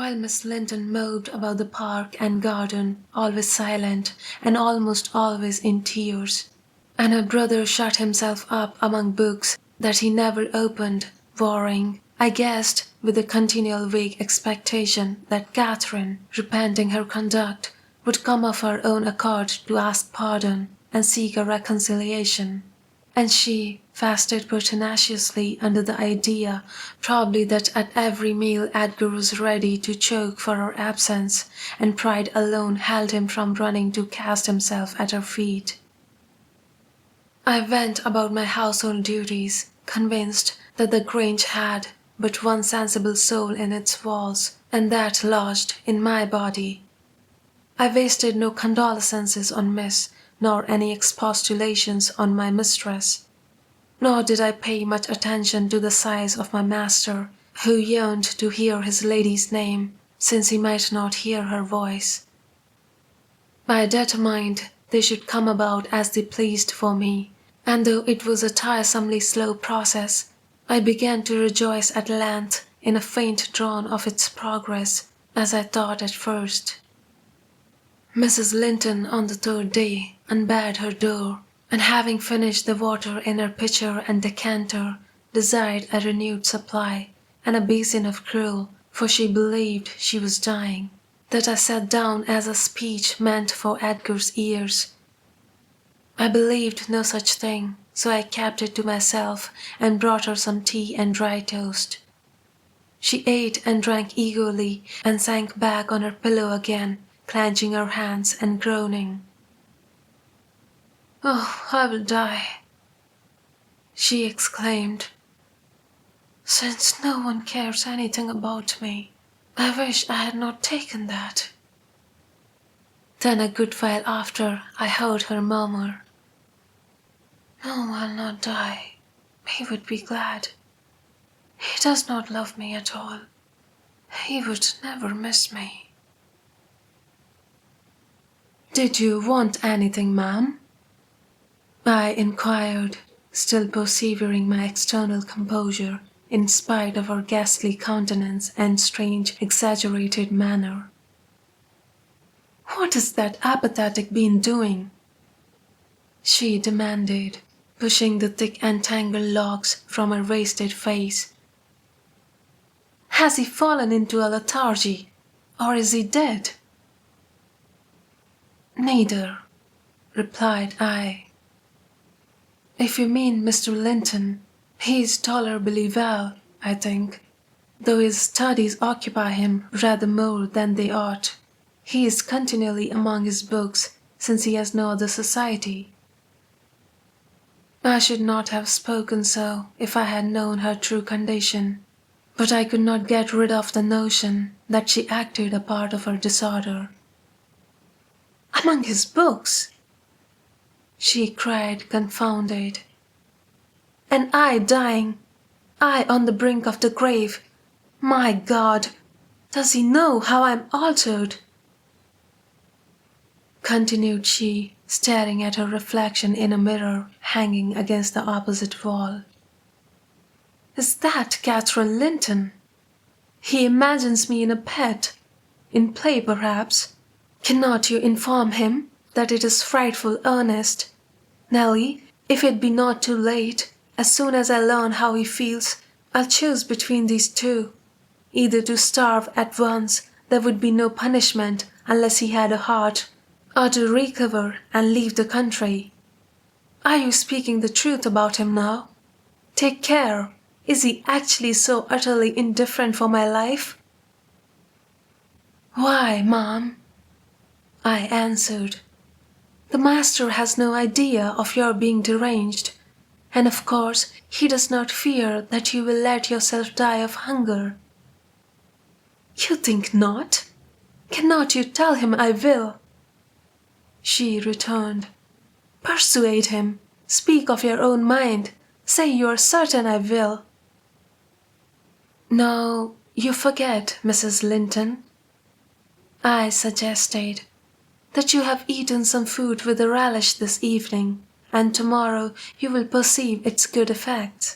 while Miss Linton moved about the park and garden, always silent and almost always in tears, and her brother shut himself up among books that he never opened, worrying, I guessed, with the continual vague expectation that Catherine, repenting her conduct, would come of her own accord to ask pardon and seek a reconciliation. And she fasted pertinaciously under the idea probably that at every meal Edgar was ready to choke for her absence, and pride alone held him from running to cast himself at her feet. I went about my household duties, convinced that the Grange had but one sensible soul in its walls, and that lodged in my body. I wasted no condolences on Miss, nor any expostulations on my mistress, nor did I pay much attention to the sighs of my master, who yearned to hear his lady's name, since he might not hear her voice. I determined they should come about as they pleased for me, and though it was a tiresomely slow process, I began to rejoice at length in a faint dawn of its progress, as I thought at first. Mrs. Linton on the third day unbarred her door, and having finished the water in her pitcher and decanter, desired a renewed supply, and a basin of gruel, for she believed she was dying. That I sat down as a speech meant for Edgar's ears. I believed no such thing, so I kept it to myself and brought her some tea and dry toast. She ate and drank eagerly and sank back on her pillow again, clenching her hands and groaning. "Oh, I will die," she exclaimed. "Since no one cares anything about me, I wish I had not taken that." Then a good while after I heard her murmur, "No, I'll not die. He would be glad. He does not love me at all. He would never miss me." "Did you want anything, ma'am?" I inquired, still persevering my external composure in spite of her ghastly countenance and strange, exaggerated manner. "What has that apathetic been doing?" she demanded, pushing the thick entangled locks from her wasted face. "Has he fallen into a lethargy, or is he dead?" "Neither," replied I. "If you mean Mr. Linton, he is tolerably well, I think, though his studies occupy him rather more than they ought. He is continually among his books, since he has no other society." I should not have spoken so if I had known her true condition, but I could not get rid of the notion that she acted a part of her disorder. "Among his books!" she cried, confounded. "And I dying, I on the brink of the grave. My God, does he know how I am altered?" continued she, staring at her reflection in a mirror hanging against the opposite wall. "Is that Catherine Linton? He imagines me in a pet, in play perhaps. Cannot you inform him that it is frightful earnest? Nelly, if it be not too late, as soon as I learn how he feels, I'll choose between these two. Either to starve at once, there would be no punishment unless he had a heart, or to recover and leave the country. Are you speaking the truth about him now? Take care. Is he actually so utterly indifferent for my life?" "Why, ma'am," I answered, "the master has no idea of your being deranged, and of course he does not fear that you will let yourself die of hunger." "You think not? Cannot you tell him I will?" she returned. "Persuade him. Speak of your own mind. Say you are certain I will." "No, you forget, Mrs. Linton," I suggested, "that you have eaten some food with a relish this evening, and tomorrow you will perceive its good effects.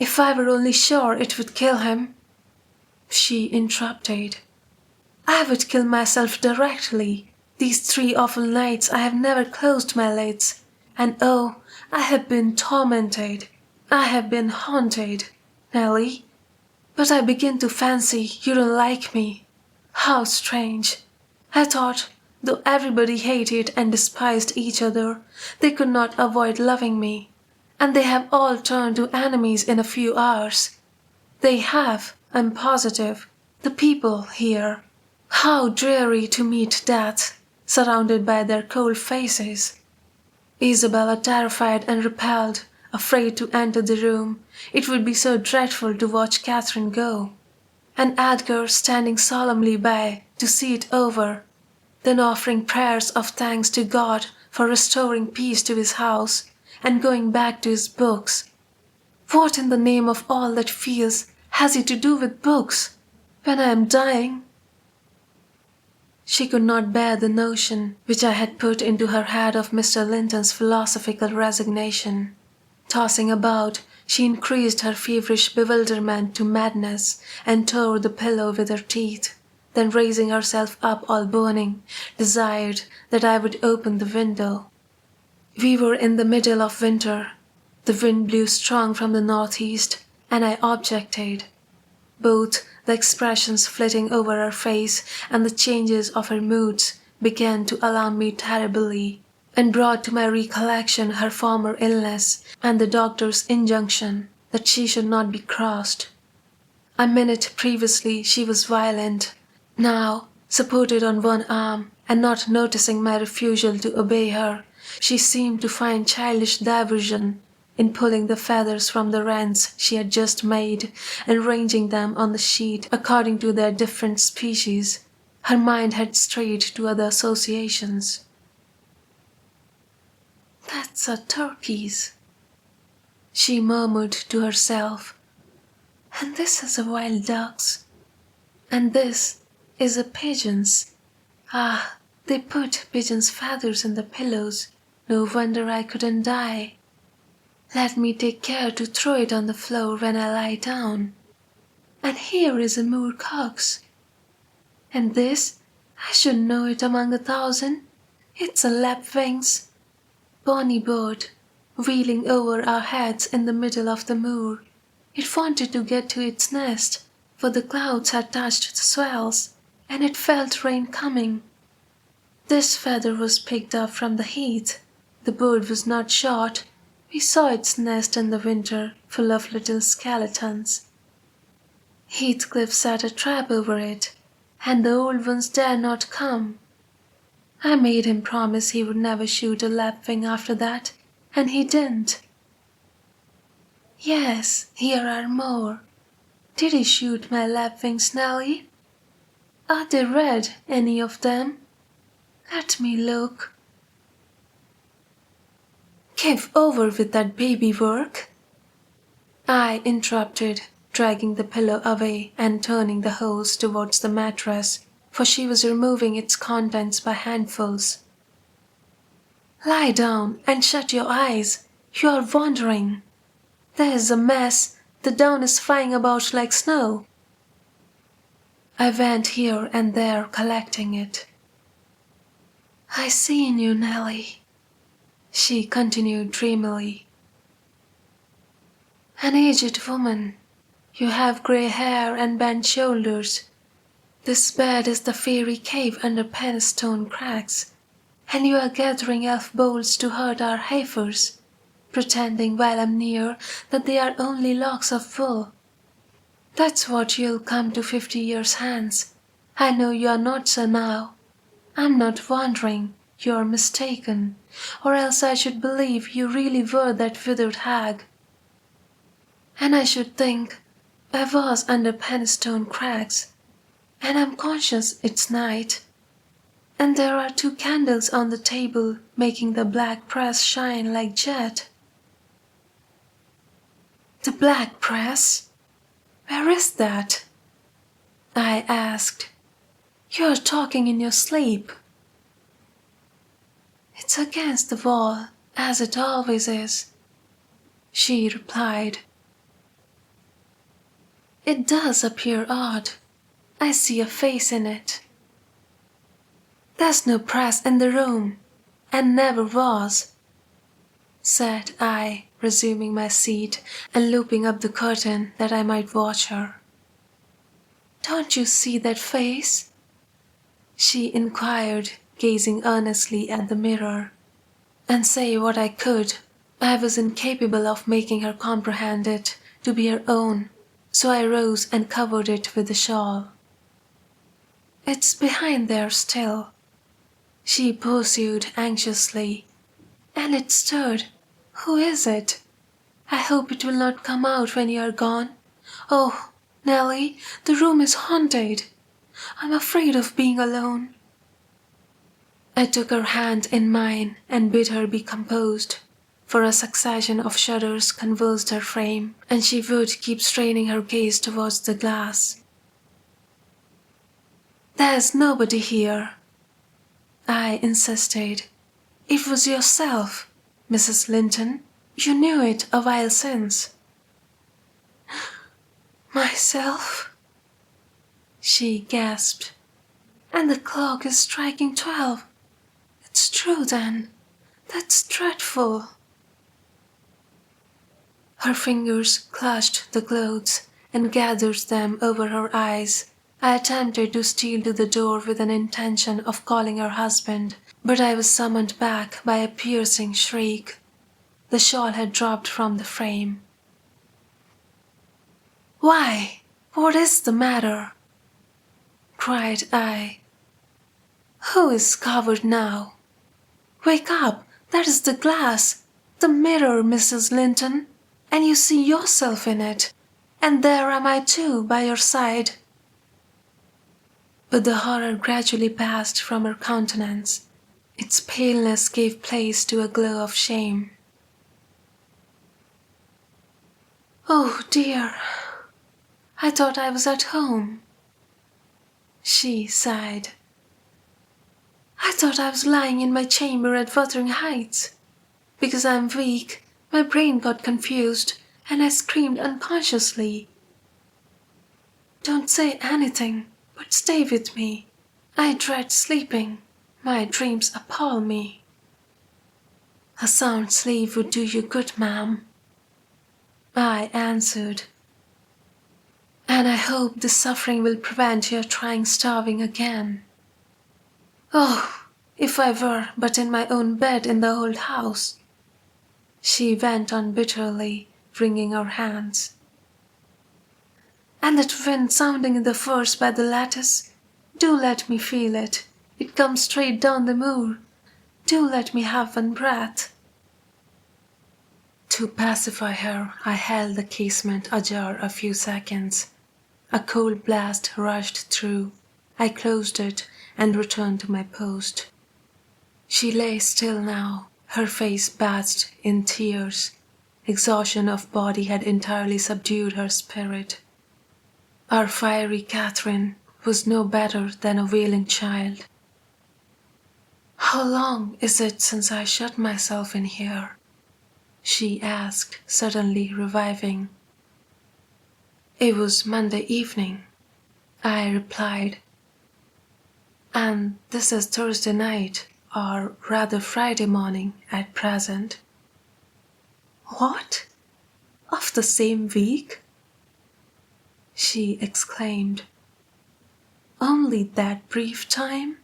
If I were only sure it would kill him! she interrupted. I would kill myself directly. These 3 awful nights I have never closed my lids. And oh, I have been tormented. I have been haunted, Nellie. But I begin to fancy you don't like me. How strange. I thought, though everybody hated and despised each other, they could not avoid loving me. And they have all turned to enemies in a few hours. They have, I'm positive, the people here. How dreary to meet death, surrounded by their cold faces. Isabella terrified and repelled, afraid to enter the room. It would be so dreadful to watch Catherine go. And Edgar standing solemnly by to see it over, then offering prayers of thanks to God for restoring peace to his house and going back to his books. What in the name of all that feels has he to do with books when I am dying? She could not bear the notion which I had put into her head of Mr. Linton's philosophical resignation. Tossing about, she increased her feverish bewilderment to madness and tore the pillow with her teeth. Then raising herself up all burning, desired that I would open the window. We were in the middle of winter. The wind blew strong from the northeast, and I objected. Both the expressions flitting over her face and the changes of her moods began to alarm me terribly, and brought to my recollection her former illness and the doctor's injunction that she should not be crossed. A minute previously she was violent. Now, supported on one arm, and not noticing my refusal to obey her, she seemed to find childish diversion in pulling the feathers from the rents she had just made and ranging them on the sheet according to their different species. Her mind had strayed to other associations. "That's a turkey's," she murmured to herself. "And this is a wild duck's. And this is a pigeon's. Ah, they put pigeons' feathers in the pillows. No wonder I couldn't die. Let me take care to throw it on the floor when I lie down. And here is a moorcock's. And this, I should know it among 1,000. It's a lapwing's. Bonny bird, wheeling over our heads in the middle of the moor. It wanted to get to its nest, for the clouds had touched the swells, and it felt rain coming. This feather was picked up from the heath. The bird was not shot. We saw its nest in the winter, full of little skeletons. Heathcliff set a trap over it, and the old ones dare not come. I made him promise he would never shoot a lapwing after that, and he didn't. Yes, here are more. Did he shoot my lapwings, Nellie? Are they red, any of them? Let me look. Give over with that baby work, I interrupted, dragging the pillow away and turning the hose towards the mattress, for she was removing its contents by handfuls. Lie down and shut your eyes. You are wandering. There is a mess. The down is flying about like snow. I went here and there collecting it. I see in you, Nellie, she continued dreamily. An aged woman. You have grey hair and bent shoulders. This bed is the fairy cave under Penistone Crags, and you are gathering elf bolts to hurt our heifers, pretending while I'm near that they are only locks of wool. That's what you'll come to 50 years hence. I know you are not so now. I'm not wandering. You're mistaken, or else I should believe you really were that withered hag. And I should think I was under Penistone Crags, and I'm conscious it's night, and there are 2 candles on the table making the black press shine like jet. The black press? Where is that? I asked. You're talking in your sleep. It's against the wall, as it always is, she replied. It does appear odd, I see a face in it. There's no press in the room, and never was, said I, resuming my seat and looping up the curtain that I might watch her. Don't you see that face? She inquired, gazing earnestly at the mirror. And say what I could, I was incapable of making her comprehend it to be her own, so I rose and covered it with the shawl. It's behind there still, she pursued anxiously. And it stirred. Who is it? I hope it will not come out when you are gone. Oh, Nellie, the room is haunted. I'm afraid of being alone. I took her hand in mine and bid her be composed, for a succession of shudders convulsed her frame, and she would keep straining her gaze towards the glass. There's nobody here, I insisted. It was yourself, Mrs. Linton. You knew it a while since. Myself? She gasped. And the clock is striking 12. It's true then. That's dreadful. Her fingers clutched the clothes and gathered them over her eyes. I attempted to steal to the door with an intention of calling her husband, but I was summoned back by a piercing shriek. The shawl had dropped from the frame. Why, what is the matter? Cried I. Who is covered now? Wake up, that is the glass, the mirror, Mrs. Linton, and you see yourself in it, and there am I too by your side. But the horror gradually passed from her countenance. Its paleness gave place to a glow of shame. Oh dear, I thought I was at home. She sighed. I thought I was lying in my chamber at Wuthering Heights. Because I'm weak, my brain got confused and I screamed unconsciously. Don't say anything, but stay with me. I dread sleeping. My dreams appall me. A sound sleep would do you good, ma'am, I answered. And I hope the suffering will prevent your trying starving again. Oh, if I were but in my own bed in the old house, she went on bitterly, wringing her hands. And that wind sounding in the firs by the lattice, do let me feel it. It comes straight down the moor. Do let me have one breath. To pacify her, I held the casement ajar a few seconds. A cold blast rushed through. I closed it and returned to my post. She lay still now, her face bathed in tears. Exhaustion of body had entirely subdued her spirit. Our fiery Catherine was no better than a wailing child. How long is it since I shut myself in here? She asked, suddenly reviving. It was Monday evening, I replied. And this is Thursday night, or rather Friday morning at present. What? Of the same week? She exclaimed. Only that brief time?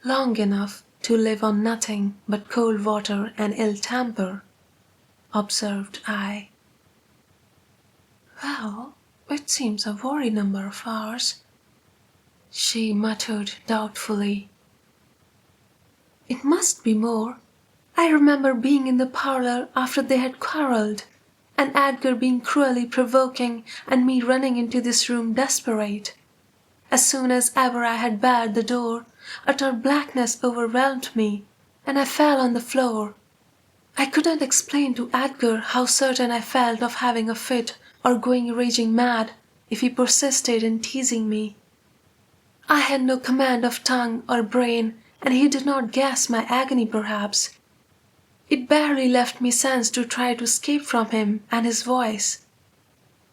Long enough to live on nothing but cold water and ill temper, observed I. Well, it seems a worry number of hours, she muttered doubtfully. It must be more. I remember being in the parlour after they had quarrelled, and Edgar being cruelly provoking and me running into this room desperate. As soon as ever I had barred the door, utter blackness overwhelmed me, and I fell on the floor. I couldn't explain to Edgar how certain I felt of having a fit or going raging mad if he persisted in teasing me. I had no command of tongue or brain, and he did not guess my agony perhaps. It barely left me sense to try to escape from him and his voice.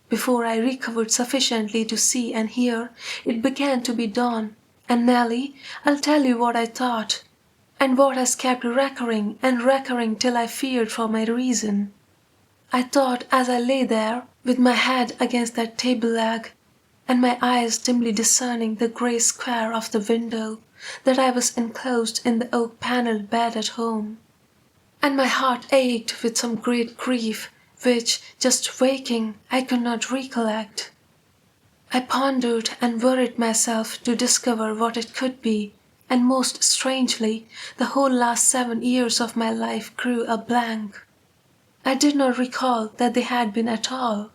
Before I recovered sufficiently to see and hear, it began to be dawn. And Nellie, I'll tell you what I thought, and what has kept recurring and recurring till I feared for my reason. I thought as I lay there, with my head against that table leg, and my eyes dimly discerning the grey square of the window, that I was enclosed in the oak-panelled bed at home. And my heart ached with some great grief, which, just waking, I could not recollect. I pondered and worried myself to discover what it could be, and most strangely, the whole last 7 years of my life grew a blank. I did not recall that they had been at all.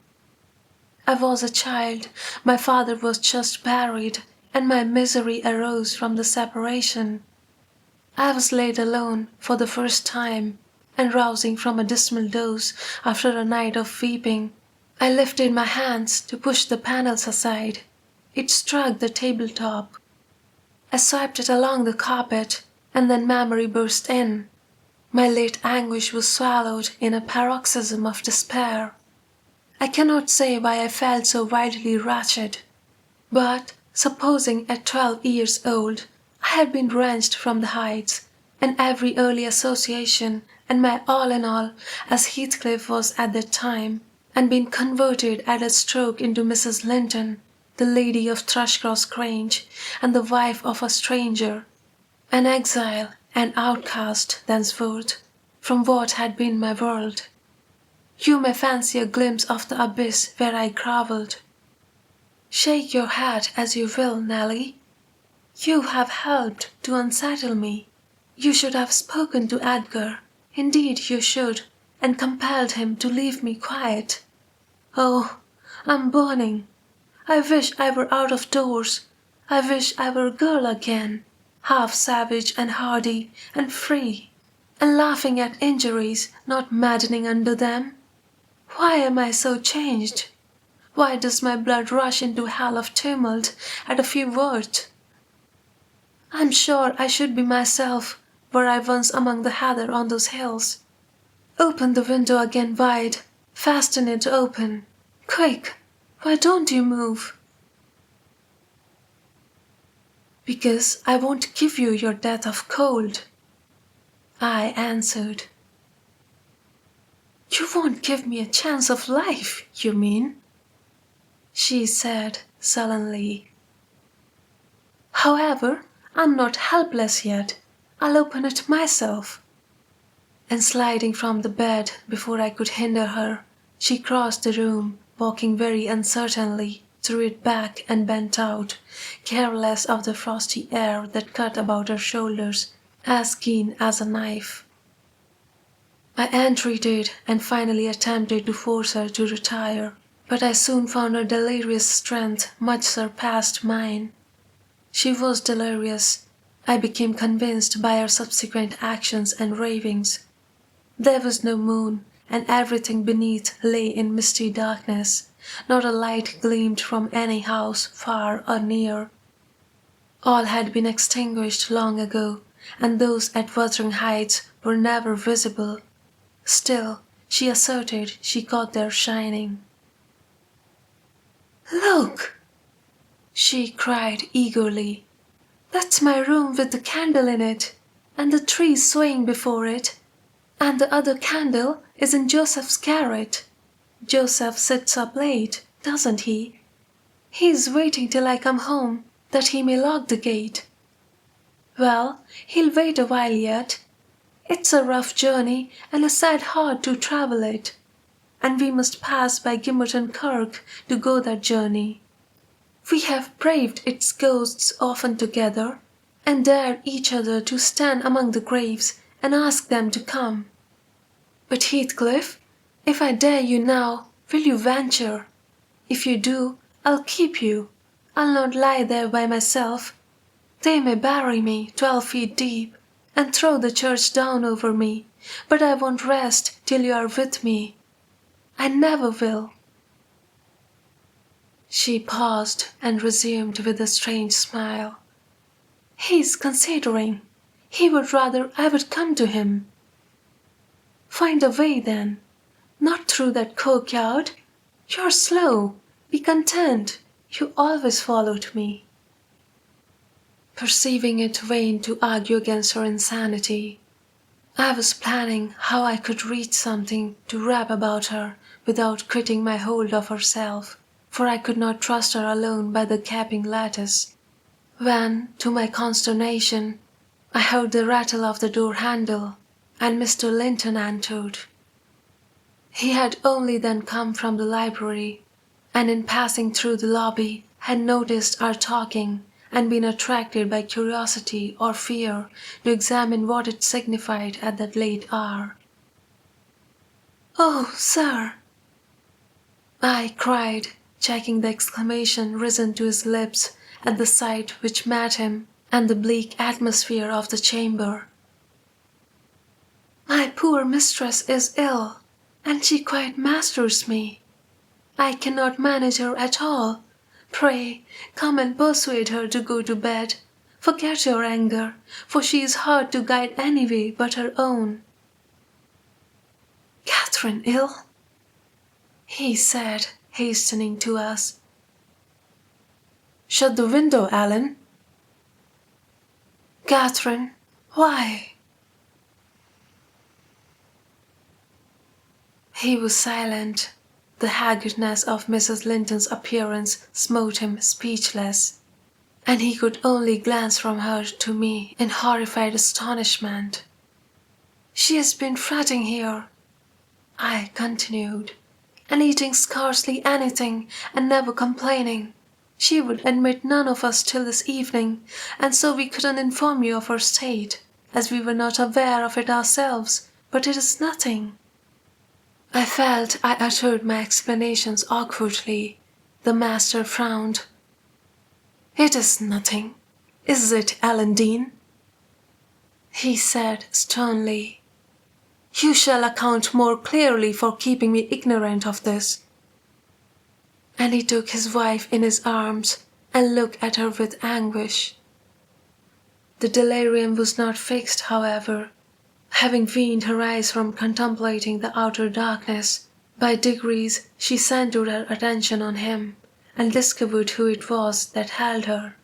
I was a child, my father was just buried, and my misery arose from the separation. I was laid alone for the first time, and rousing from a dismal doze after a night of weeping, I lifted my hands to push the panels aside. It struck the tabletop. I swiped it along the carpet, and then memory burst in. My late anguish was swallowed in a paroxysm of despair. I cannot say why I felt so wildly wretched, but supposing at 12 years old I had been wrenched from the heights, and every early association and my all in all, as Heathcliff was at that time, and been converted at a stroke into Mrs. Linton, the lady of Thrushcross Grange, and the wife of a stranger, an exile and outcast thenceforth from what had been my world. You may fancy a glimpse of the abyss where I grovelled. Shake your head as you will, Nellie. You have helped to unsettle me. You should have spoken to Edgar. Indeed you should, and compelled him to leave me quiet. Oh, I'm burning. I wish I were out of doors. I wish I were a girl again, half savage and hardy and free, and laughing at injuries, not maddening under them. Why am I so changed? Why does my blood rush into a hell of tumult at a few words? I'm sure I should be myself were I once among the heather on those hills. Open the window again wide, fasten it open. Quick, why don't you move? Because I won't give you your death of cold, I answered. You won't give me a chance of life, you mean? She said sullenly. However, I'm not helpless yet. I'll open it myself. And sliding from the bed before I could hinder her, she crossed the room, walking very uncertainly, threw it back and bent out, careless of the frosty air that cut about her shoulders, as keen as a knife. I entreated and finally attempted to force her to retire, but I soon found her delirious strength much surpassed mine. She was delirious. I became convinced by her subsequent actions and ravings. There was no moon, and everything beneath lay in misty darkness. Not a light gleamed from any house, far or near. All had been extinguished long ago, and those at Wuthering Heights were never visible. Still, she asserted she got there shining. Look! She cried eagerly. That's my room with the candle in it, and the trees swaying before it, and the other candle is in Joseph's garret. Joseph sits up late, doesn't he? He's waiting till I come home, that he may lock the gate. Well, he'll wait a while yet. It's a rough journey and a sad hard to travel it, and we must pass by Gimmerton Kirk to go that journey. We have braved its ghosts often together, and dared each other to stand among the graves and ask them to come. But Heathcliff, if I dare you now, will you venture? If you do, I'll keep you. I'll not lie there by myself. They may bury me 12 feet deep, and throw the church down over me, but I won't rest till you are with me. I never will. She paused and resumed with a strange smile. He's considering. He would rather I would come to him. Find a way then. Not through that courtyard. You're slow. Be content. You always followed me." Perceiving it vain to argue against her insanity, I was planning how I could reach something to wrap about her without quitting my hold of herself, for I could not trust her alone by the gaping lattice, when, to my consternation, I heard the rattle of the door handle, and Mr. Linton entered. He had only then come from the library, and in passing through the lobby had noticed our talking and been attracted by curiosity or fear to examine what it signified at that late hour. "Oh, sir!" I cried, checking the exclamation risen to his lips at the sight which met him and the bleak atmosphere of the chamber. "My poor mistress is ill, and she quite masters me. I cannot manage her at all. Pray, come and persuade her to go to bed. Forget your anger, for she is hard to guide any way but her own." "Catherine ill?" he said, hastening to us. "Shut the window, Alan." "Catherine, why?" He was silent. The haggardness of Mrs. Linton's appearance smote him speechless, and he could only glance from her to me in horrified astonishment. "She has been fretting here," I continued, "and eating scarcely anything and never complaining. She would admit none of us till this evening, and so we couldn't inform you of her state, as we were not aware of it ourselves, but it is nothing." I felt I uttered my explanations awkwardly. The master frowned. "It is nothing, is it, Alan Dean?" he said sternly. "You shall account more clearly for keeping me ignorant of this." And he took his wife in his arms and looked at her with anguish. The delirium was not fixed, however. Having weaned her eyes from contemplating the outer darkness, by degrees she centered her attention on him and discovered who it was that held her.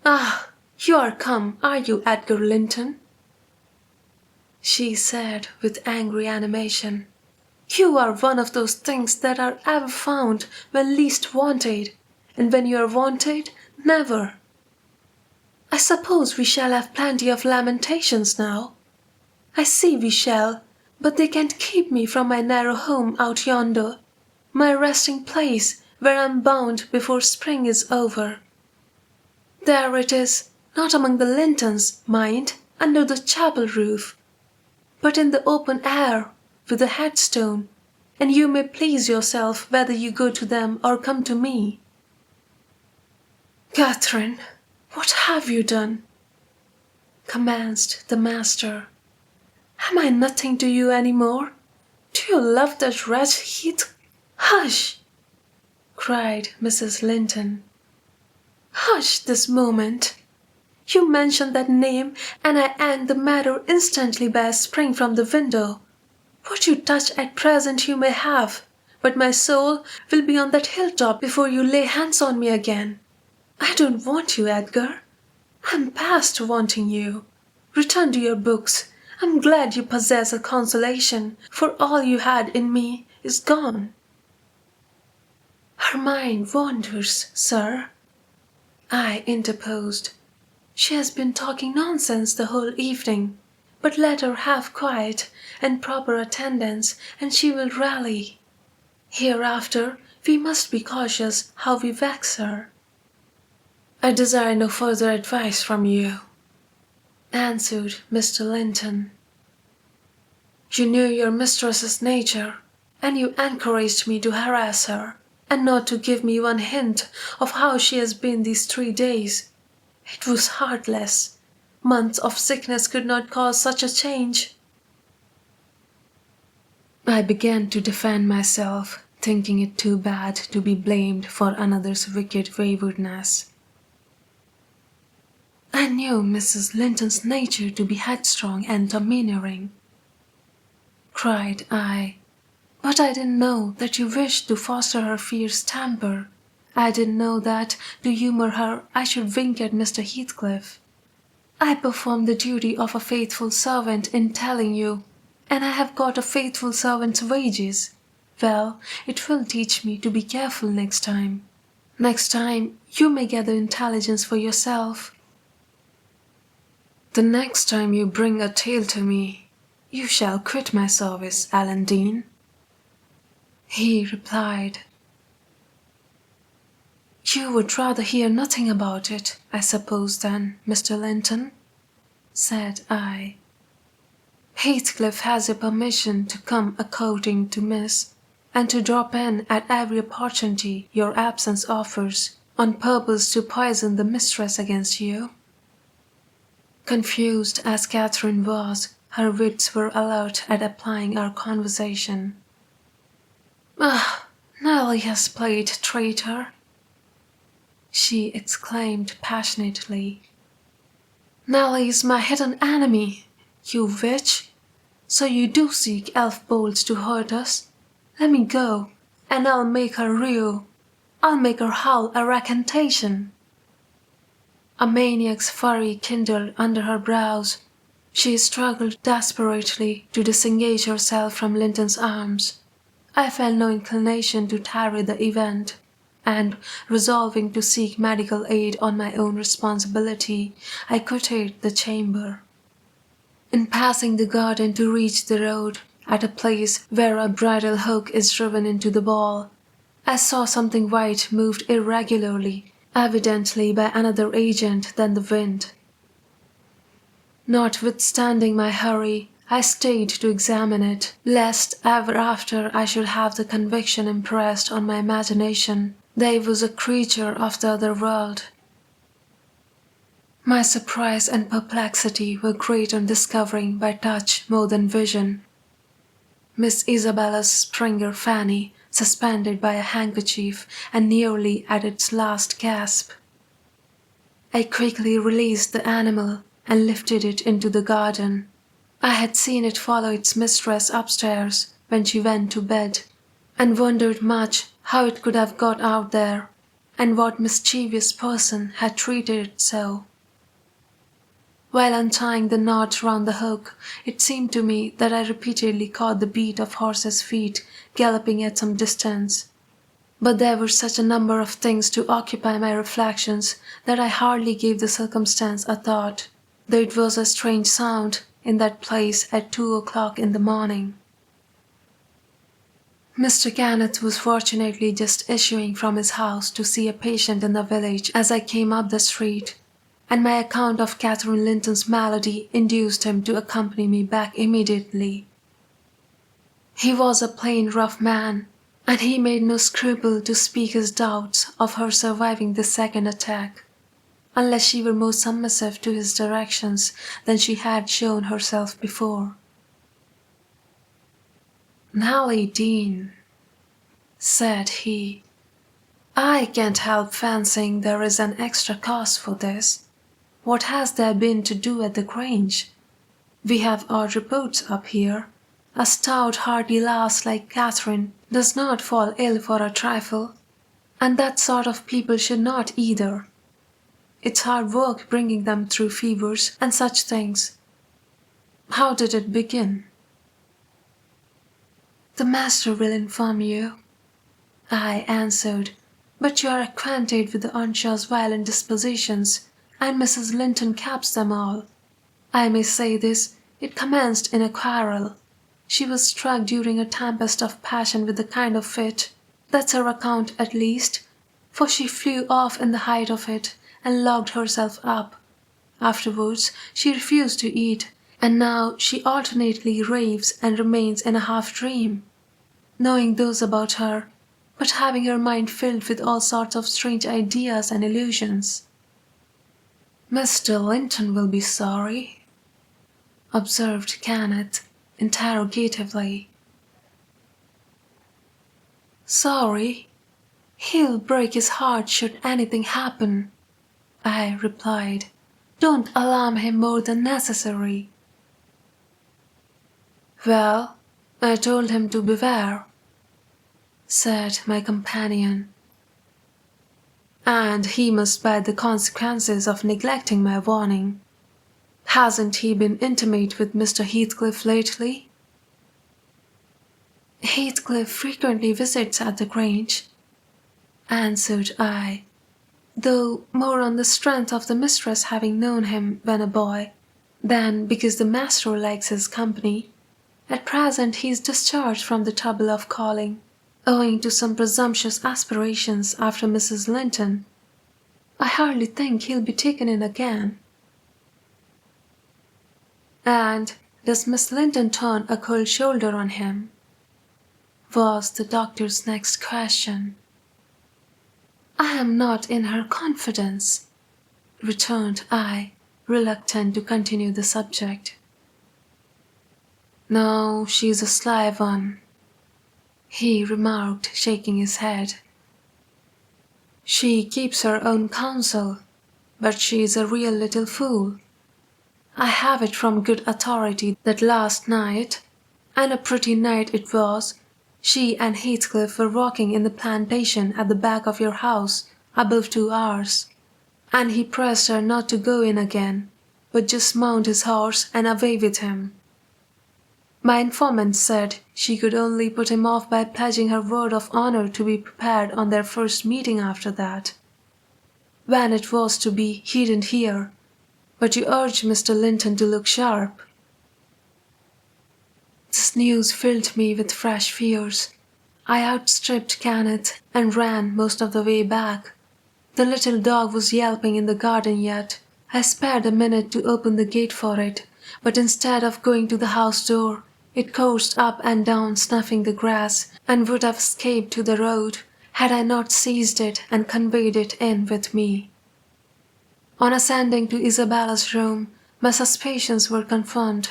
"Ah, you are come, are you, Edgar Linton?" she said with angry animation. "You are one of those things that are ever found when least wanted, and when you are wanted, never. I suppose we shall have plenty of lamentations now. I see we shall, but they can't keep me from my narrow home out yonder, my resting place where I'm bound before spring is over. There it is, not among the Lintons, mind, under the chapel roof, but in the open air, with a headstone, and you may please yourself whether you go to them or come to me." "Catherine, what have you done?" commenced the master. "Am I nothing to you any more? Do you love that wretch Heath?" "Hush!" cried Mrs. Linton. "Hush this moment. You mention that name, and I end the matter instantly by a spring from the window. What you touch at present you may have, but my soul will be on that hilltop before you lay hands on me again. I don't want you, Edgar. I'm past wanting you. Return to your books. I'm glad you possess a consolation, for all you had in me is gone." "Her mind wanders, sir," I interposed. "She has been talking nonsense the whole evening, but let her have quiet and proper attendance, and she will rally. Hereafter we must be cautious how we vex her." "I desire no further advice from you," answered Mr. Linton. "You knew your mistress's nature, and you encouraged me to harass her, and not to give me one hint of how she has been these 3 days. It was heartless. Months of sickness could not cause such a change." I began to defend myself, thinking it too bad to be blamed for another's wicked waywardness. "I knew Mrs. Linton's nature to be headstrong and domineering," cried I, But I didn't know that you wished to foster her fierce temper. I didn't know that, to humour her, I should wink at Mr. Heathcliff. I performed the duty of a faithful servant in telling you, and I have got a faithful servant's wages. Well, it will teach me to be careful next time. Next time, you may gather intelligence for yourself. The next time you bring a tale to me, you shall quit my service, Alan Dean. He replied. You would rather hear nothing about it, I suppose then, Mr. Linton, said I. Heathcliff has your permission to come a-courting to Miss, and to drop in at every opportunity your absence offers, on purpose to poison the mistress against you. Confused as Catherine was, her wits were alert at applying our conversation. Ah, Nelly has played traitor, she exclaimed passionately. Nelly is my hidden enemy, you witch. So you do seek elf bolts to hurt us? Let me go, and I'll make her rue. I'll make her howl a recantation. A maniac's fury kindled under her brows. She struggled desperately to disengage herself from Linton's arms. I felt no inclination to tarry the event, and, resolving to seek medical aid on my own responsibility, I quitted the chamber. In passing the garden to reach the road, at a place where a bridle hook is driven into the ball, I saw something white moved irregularly, evidently by another agent than the wind. Notwithstanding my hurry, I stayed to examine it, lest ever after I should have the conviction impressed on my imagination that it was a creature of the other world. My surprise and perplexity were great on discovering by touch more than vision Miss Isabella's Springer Fanny, suspended by a handkerchief and nearly at its last gasp. I quickly released the animal and lifted it into the garden. I had seen it follow its mistress upstairs when she went to bed, and wondered much how it could have got out there, and what mischievous person had treated it so. While untying the knot round the hook, it seemed to me that I repeatedly caught the beat of horses' feet galloping at some distance. But there were such a number of things to occupy my reflections that I hardly gave the circumstance a thought, though it was a strange sound in that place at 2 o'clock in the morning. Mr. Kenneth was fortunately just issuing from his house to see a patient in the village as I came up the street, and my account of Catherine Linton's malady induced him to accompany me back immediately. He was a plain, rough man, and he made no scruple to speak his doubts of her surviving the second attack, unless she were more submissive to his directions than she had shown herself before. "Nelly Dean," said he, "I can't help fancying there is an extra cause for this. What has there been to do at the Grange? We have odd reports up here. A stout, hardy lass like Catherine does not fall ill for a trifle, and that sort of people should not either. It's hard work bringing them through fevers and such things. How did it begin?" "The master will inform you," I answered, "but you are acquainted with the Earnshaw's violent dispositions, and Mrs. Linton caps them all. I may say this, it commenced in a quarrel. She was struck during a tempest of passion with a kind of fit. That's her account at least, for she flew off in the height of it, and locked herself up. Afterwards she refused to eat, and now she alternately raves and remains in a half-dream, knowing those about her, but having her mind filled with all sorts of strange ideas and illusions." "Mr. Linton will be sorry," observed Kenneth interrogatively. "Sorry? He'll break his heart should anything happen," I replied. "Don't alarm him more than necessary." "Well, I told him to beware," said my companion. And he must bear the consequences of neglecting my warning. Hasn't he been intimate with Mr. Heathcliff lately? Heathcliff frequently visits at the Grange, answered I, though more on the strength of the mistress having known him when a boy, than because the master likes his company. At present he is discharged from the trouble of calling, owing to some presumptuous aspirations after Mrs. Linton. I hardly think he'll be taken in again. And does Miss Linton turn a cold shoulder on him? Was the doctor's next question. I am not in her confidence, returned I, reluctant to continue the subject. No, she's a sly one, he remarked, shaking his head. She keeps her own counsel, but she's a real little fool. I have it from good authority that last night, and a pretty night it was, she and Heathcliff were walking in the plantation at the back of your house above 2 hours, and he pressed her not to go in again, but just mount his horse and away with him. My informant said she could only put him off by pledging her word of honor to be prepared on their first meeting after that. When it was to be, he didn't hear, but you urged Mr. Linton to look sharp. This news filled me with fresh fears. I outstripped Kenneth and ran most of the way back. The little dog was yelping in the garden yet. I spared a minute to open the gate for it, but instead of going to the house door, it coursed up and down snuffing the grass and would have escaped to the road had I not seized it and conveyed it in with me. On ascending to Isabella's room, my suspicions were confirmed.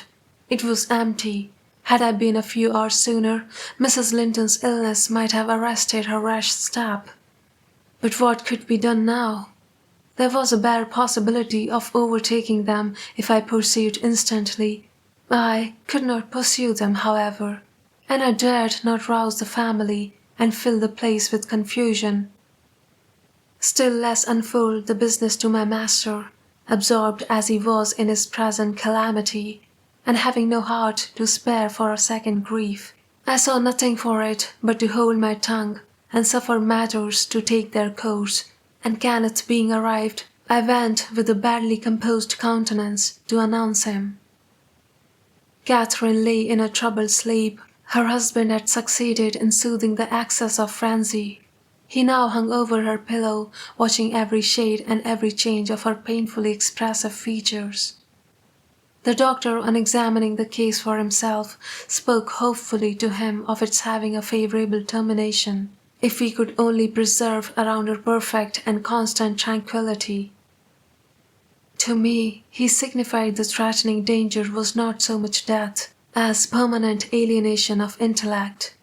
It was empty. Had I been a few hours sooner, Mrs. Linton's illness might have arrested her rash step. But what could be done now? There was a bare possibility of overtaking them if I pursued instantly. I could not pursue them, however, and I dared not rouse the family and fill the place with confusion. Still less unfold the business to my master, absorbed as he was in his present calamity, and having no heart to spare for a second grief. I saw nothing for it but to hold my tongue and suffer matters to take their course, and Kenneth being arrived, I went with a badly composed countenance to announce him. Catherine lay in a troubled sleep. Her husband had succeeded in soothing the access of frenzy. He now hung over her pillow, watching every shade and every change of her painfully expressive features. The doctor, on examining the case for himself, spoke hopefully to him of its having a favourable termination, if he could only preserve around her perfect and constant tranquillity. To me, he signified the threatening danger was not so much death as permanent alienation of intellect.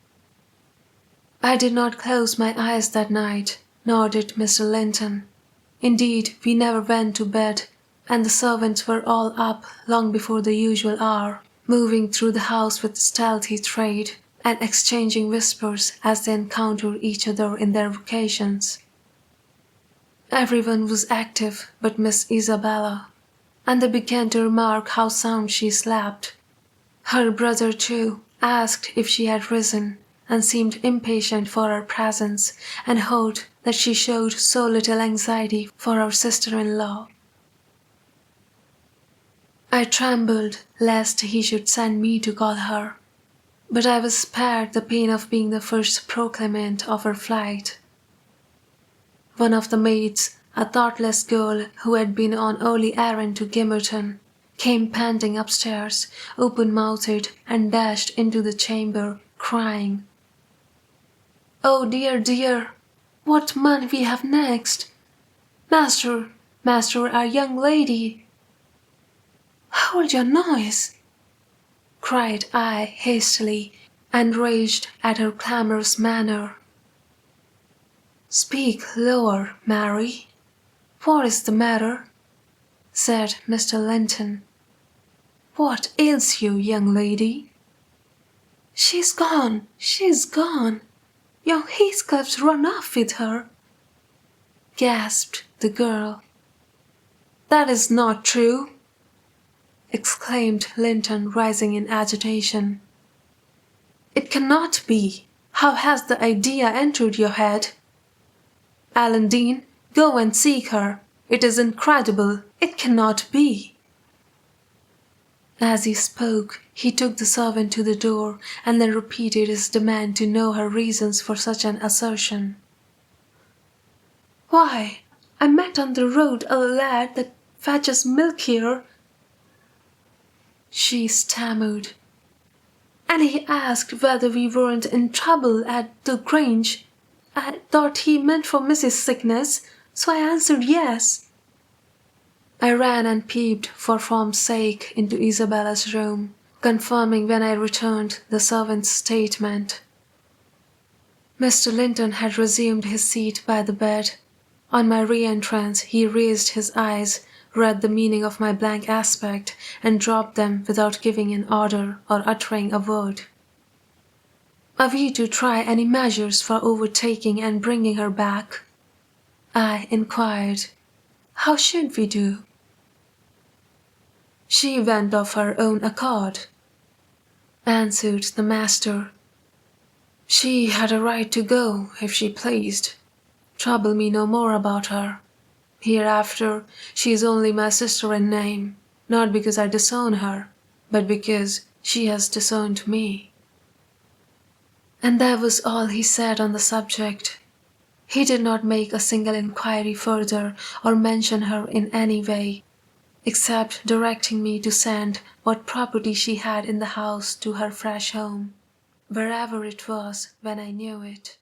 I did not close my eyes that night, nor did Mr. Linton. Indeed, we never went to bed, and the servants were all up long before the usual hour, moving through the house with stealthy tread, and exchanging whispers as they encountered each other in their vocations. Everyone was active but Miss Isabella, and they began to remark how sound she slept. Her brother, too, asked if she had risen, and seemed impatient for her presence, and hoped that she showed so little anxiety for her sister-in-law. I trembled lest he should send me to call her, but I was spared the pain of being the first proclaimant of her flight. One of the maids, a thoughtless girl who had been on early errand to Gimmerton, came panting upstairs, open-mouthed, and dashed into the chamber, crying, "Oh dear, dear, what mun we have next? Master, our young lady!" "Hold your noise!" cried I hastily, enraged at her clamorous manner. "Speak lower, Mary. What is the matter?" said Mr. Linton. "What ails you, young lady?" She's gone! young Heathcliff's run off with her," gasped the girl. "That is not true," exclaimed Linton, rising in agitation. "It cannot be. How has the idea entered your head? Alan Dean, go and seek her. It is incredible. It cannot be." As he spoke, he took the servant to the door and then repeated his demand to know her reasons for such an assertion. "Why, I met on the road a lad that fetches milk here," she stammered, "and he asked whether we weren't in trouble at the Grange. I thought he meant for Mrs. Sickness, so I answered yes." I ran and peeped for form's sake into Isabella's room, confirming when I returned the servant's statement. Mr. Linton had resumed his seat by the bed. On my re-entrance, he raised his eyes, read the meaning of my blank aspect, and dropped them without giving an order or uttering a word. "Are we to try any measures for overtaking and bringing her back?" I inquired. "How should we do?" "She went of her own accord," answered the master. "She had a right to go if she pleased. Trouble me no more about her. Hereafter she is only my sister in name, not because I disown her, but because she has disowned me." And that was all he said on the subject. He did not make a single inquiry further or mention her in any way, except directing me to send what property she had in the house to her fresh home, wherever it was when I knew it.